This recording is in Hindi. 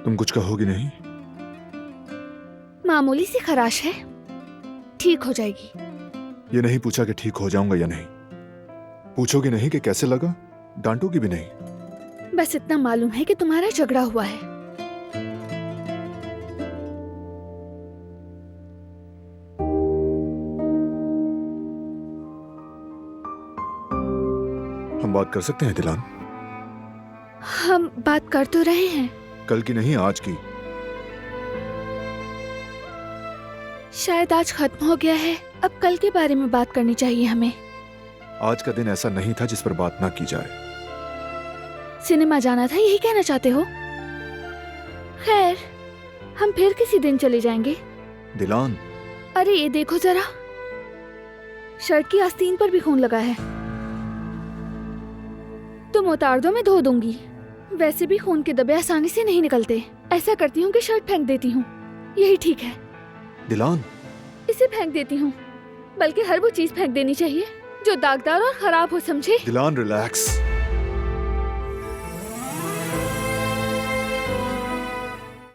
तुम कुछ कहोगी नहीं? मामूली सी खराश है, ठीक हो जाएगी। ये नहीं पूछा कि ठीक हो जाऊंगा या नहीं। पूछोगी नहीं कि कैसे लगा, डांटोगी भी नहीं। बस इतना मालूम है कि तुम्हारा झगड़ा हुआ है। हम बात कर सकते हैं दिलान? हम बात कर तो रहे हैं। कल की नहीं, आज की। शायद आज खत्म हो गया है, अब कल के बारे में बात करनी चाहिए हमें। आज का दिन ऐसा नहीं था जिस पर बात ना की जाए। सिनेमा जाना था, यही कहना चाहते हो? खैर, हम फिर किसी दिन चले जाएंगे। दिलान, अरे ये देखो जरा, शर्ट की आस्तीन पर भी खून लगा है। तुम उतार दो, मैं धो दूंगी। वैसे भी खून के धब्बे आसानी से नहीं निकलते। ऐसा करती हूँ कि शर्ट फेंक देती हूँ, यही ठीक है। दिलान, इसे फेंक देती हूँ, बल्कि हर वो चीज फेंक देनी चाहिए जो दागदार और खराब हो, समझे? दिलान रिलैक्स।